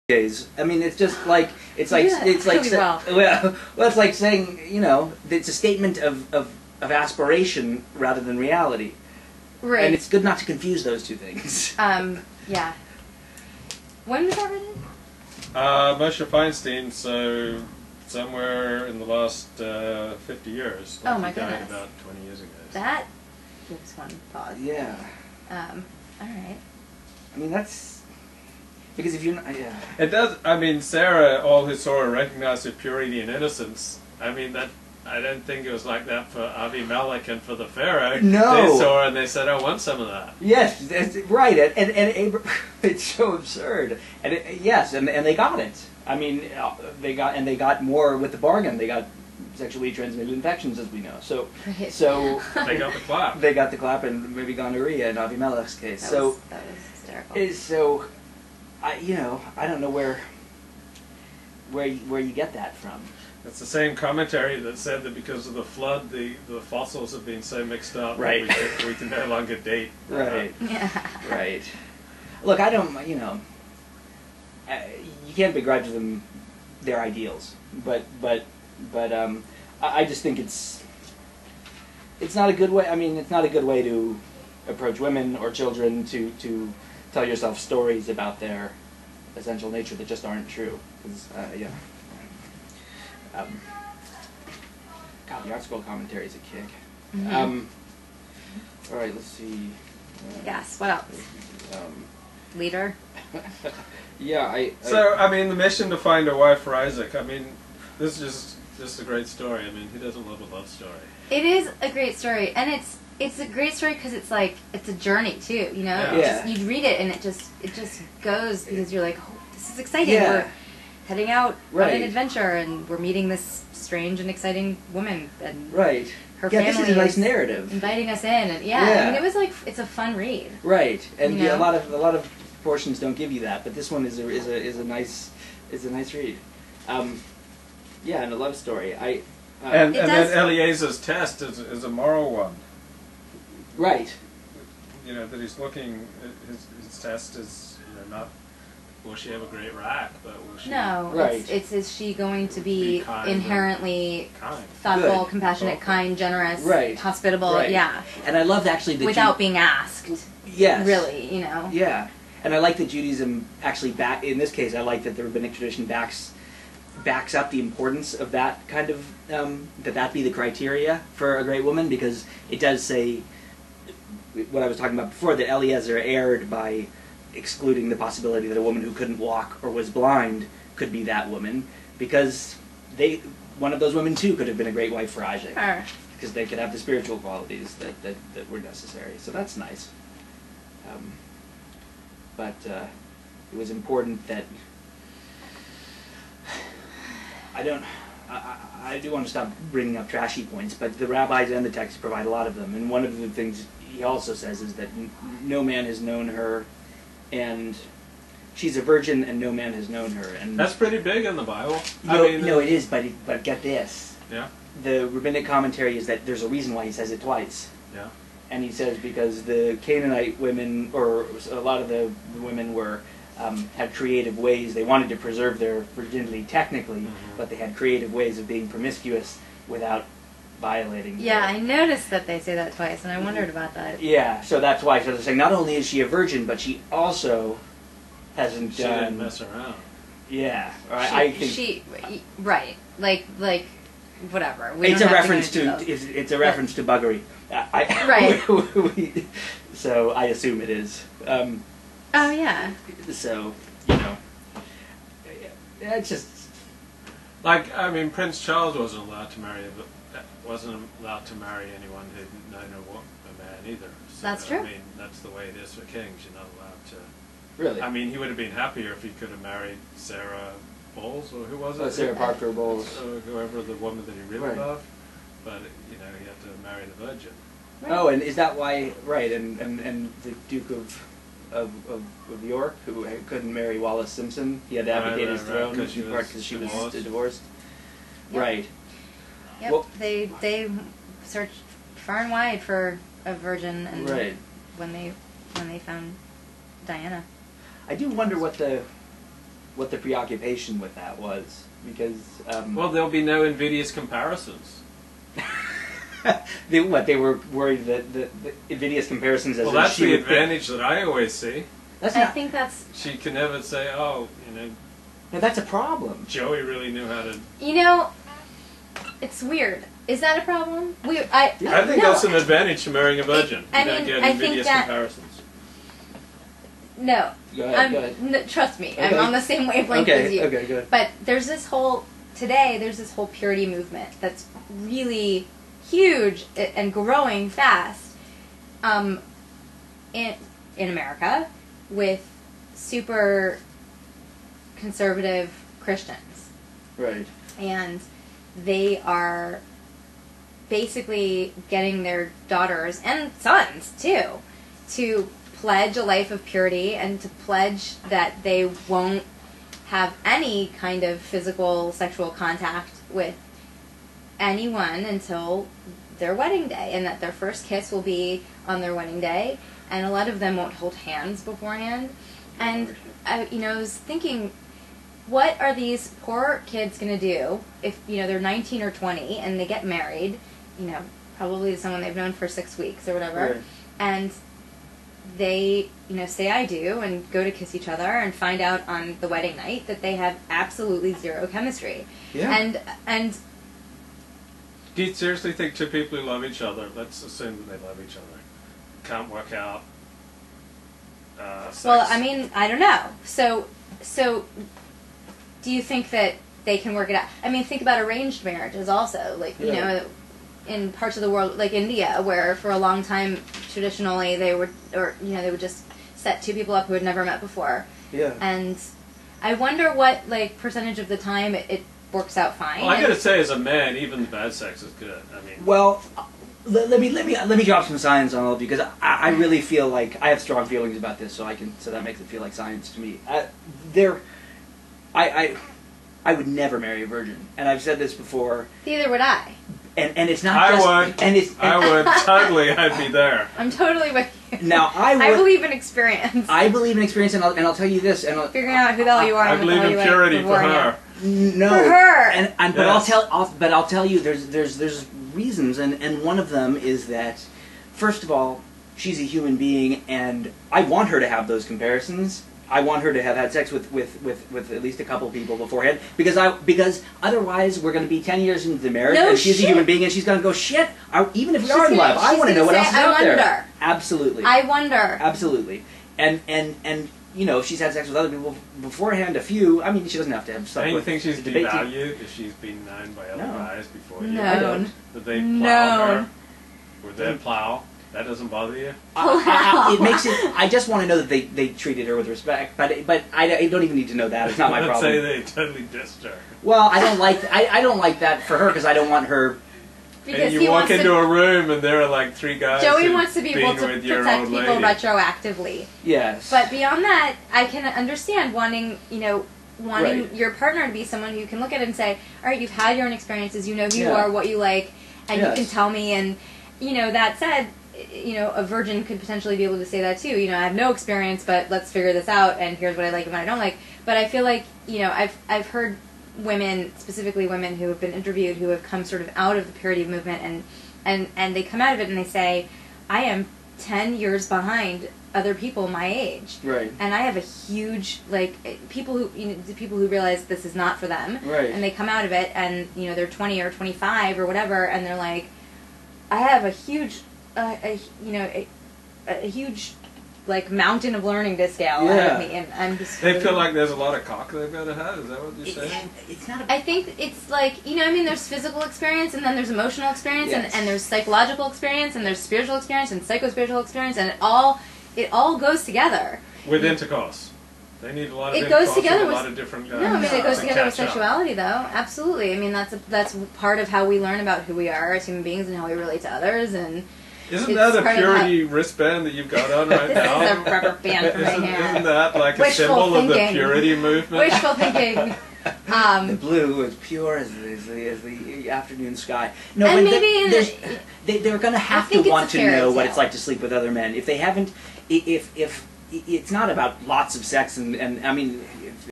days. I mean, it's just like it's like well, it's like saying, you know, it's a statement of aspiration rather than reality. Right. And it's good not to confuse those two things. Yeah. When was that written? Moshe Feinstein, so somewhere in the last 50 years. Oh my he died goodness. about 20 years ago. That gives one pause. Yeah. Alright. I mean, that's... Because if you're not... Yeah. It does, I mean, Sarah, all who saw her recognized her purity and innocence. I mean, that... I don't think it was like that for Avimelech and for the Pharaoh. No. They saw her and they said, I want some of that. Yes, that's right. And it's so absurd. And yes, and they got it. I mean, they got more with the bargain. They got sexually transmitted infections, as we know. So They got the clap. They got the clap, and maybe gonorrhea in Avimelech's case. That was hysterical. So, I don't know where you get that from. It's the same commentary that said that because of the flood, the fossils have been so mixed up right. that we can no longer date. Right. Yeah. Right. Look, I don't, you can't begrudge them their ideals, but I just think it's not a good way. I mean, it's not a good way to approach women or children to tell yourself stories about their essential nature that just aren't true. 'Cause, God, the art scroll commentary is a kick. Mm-hmm. All right, let's see. Yes. What else? Leader. Yeah, So, I mean, the mission to find a wife for Isaac. I mean, this is just a great story. I mean, who doesn't love a love story? It is a great story, and it's a great story because it's like it's a journey too. You know, Yeah. You read it and it just goes because you're like, oh, this is exciting. Yeah. We're heading out Right. on an adventure, and we're meeting this strange and exciting woman, and right. her Yeah, family this is a nice narrative. inviting us in, and I mean, it was like it's a fun read. Right, and You know? a lot of portions don't give you that, but this one is a nice read. Yeah, and a love story. And then Eliezer's test is a moral one. Right. You know, that he's looking, his test is, not will she have a great rack, but will she... No, right. it's is she going to be kind inherently kind. thoughtful, Good. compassionate, kind, generous, Right. hospitable, Right. yeah. And I love actually that without being asked. Yes. Really, Yeah, and I like that Judaism actually in this case, I like that the rabbinic tradition backs up the importance of that kind of that be the criteria for a great woman, because it does say what I was talking about before, that Eliezer erred by excluding the possibility that a woman who couldn't walk or was blind could be that woman, because one of those women too could have been a great wife for Isaac, because they could have the spiritual qualities that were necessary. So that's nice. But it was important that I do want to stop bringing up trashy points, but the rabbis and the texts provide a lot of them. And one of the things he also says is that no man has known her, and she's a virgin, and no man has known her. And that's pretty big in the Bible. No, it is, but get this. Yeah. The rabbinic commentary is that there's a reason why he says it twice. Yeah. And he says because the Canaanite women, or a lot of the women had creative ways. They wanted to preserve their virginity technically, but they had creative ways of being promiscuous without violating. Yeah, I noticed that they say that twice, and I wondered about that. Yeah, so that's why they're saying not only is she a virgin, but she also hasn't she done. didn't mess around. Yeah, I think right, like whatever. It's a reference to it's a reference to buggery. Right. So I assume it is. Oh yeah. So it's just like, I mean, Prince Charles wasn't allowed to marry anyone who'd known a man either. So, That's true. I mean, that's the way it is for kings. You're not allowed to. Really. I mean, he would have been happier if he could have married Sarah Bowles, or who was it? Sarah Parker Bowles, or whoever, the woman that he really loved. But he had to marry the virgin. Right. Oh, and is that why? Right, and the Duke of York, who couldn't marry Wallace Simpson, he had to abdicate his throne because she was divorced. Yep. Right. Yep. Well, they searched far and wide for a virgin, and when they found Diana. I do wonder what the what the preoccupation with that was, because well, there'll be no invidious comparisons. they were worried that the invidious comparisons as Well, that's the advantage that I always see. I think that's... She can never say, oh, No, that's a problem. Joey really knew how to... It's weird. Is that a problem? I think that's an advantage to marrying a virgin. You don't get I invidious comparisons. No. Go ahead. Trust me, Okay. I'm on the same wavelength as you. Okay, good. But there's this whole purity movement that's really huge and growing fast in America with super conservative Christians. Right. And they are basically getting their daughters and sons too to pledge a life of purity and to pledge that they won't have any kind of physical sexual contact with anyone until their wedding day, and that their first kiss will be on their wedding day, and a lot of them won't hold hands beforehand. And I was thinking, what are these poor kids going to do if they're 19 or 20 and they get married, probably to someone they've known for 6 weeks or whatever, right. and they say I do and go to kiss each other and find out on the wedding night that they have absolutely zero chemistry. Yeah. And Do you seriously think two people who love each other, let's assume that they love each other, can't work out sex? Well, I mean, I don't know. So do you think that they can work it out? I mean, think about arranged marriages also. Like, in parts of the world, like India, where for a long time, traditionally, they would just set two people up who had never met before. Yeah. And I wonder what, percentage of the time it works out fine. Well, I gotta say, as a man, even the bad sex is good. I mean... Well, let me drop some science on all of you, because I really feel like I have strong feelings about this, so that makes it feel like science to me. I would never marry a virgin, and I've said this before. Neither would I. And it's not I just... would. I would. Totally, I'd be there. I'm totally with you. Now, I believe in experience. I believe in experience, and I'll tell you this. Figuring out who the hell you are. I believe in purity for her. No. For her. But yes. I'll tell you, there's reasons, and one of them is that, first of all, she's a human being, and I want her to have those comparisons. I want her to have had sex with at least a couple people beforehand, because otherwise we're going to be 10 years into the marriage, and she's a human being, and she's going to go, shit, even if we are in love, I want to know what else is out there. Absolutely. I wonder. Absolutely. And she's had sex with other people beforehand, a few. I mean, she doesn't have to have sex. And you think she's devalued if she's been known by other guys before you? No. That they plow her with their plow? That doesn't bother you? It makes it... I just want to know that they treated her with respect, but I don't even need to know that. It's not my problem. Let's say they totally dissed her. Well, I don't like that for her, because I don't want her... Because and you walk into a room and there are like three guys. Joey wants to be able to with your protect old people lady. retroactively. Yes. But beyond that, I can understand wanting Right. your partner to be someone who you can look at and say, all right, you've had your own experiences, you know who you Yeah. are, what you like, and Yes. you can tell me. And that said, a virgin could potentially be able to say that too. I have no experience, but let's figure this out, and here's what I like and what I don't like. But I feel like I've heard women, specifically women who have been interviewed, who have come sort of out of the purity movement, and they come out of it and they say, I am 10 years behind other people my age. Right. And I have a huge, people who realize this is not for them. Right. And they come out of it and, they're 20 or 25 or whatever, and they're like, I have a huge, a huge, mountain of learning to scale out of me, and I'm just... They feel like there's a lot of cock they've got to have? Is that what you're saying? It's not I think it's there's physical experience, and then there's emotional experience, Yes. and there's psychological experience, and there's spiritual experience, and psycho-spiritual experience, and it all goes together. With intercourse. They need a lot of It intercourse goes together with a with... lot of different guys. No, I mean, it goes to together with catch up. sexuality, though. Absolutely. I mean, that's part of how we learn about who we are as human beings and how we relate to others, and... Isn't that a purity wristband that you've got on right now? This is a rubber band for my hair. Isn't that like a Wishful symbol of the thinking. purity movement? Wishful thinking. the blue is pure as the afternoon sky. No, And but maybe they're going to have to think it's want a to fairy know what tale. it's like to sleep with other men. If they haven't, if it's not about lots of sex, and I mean,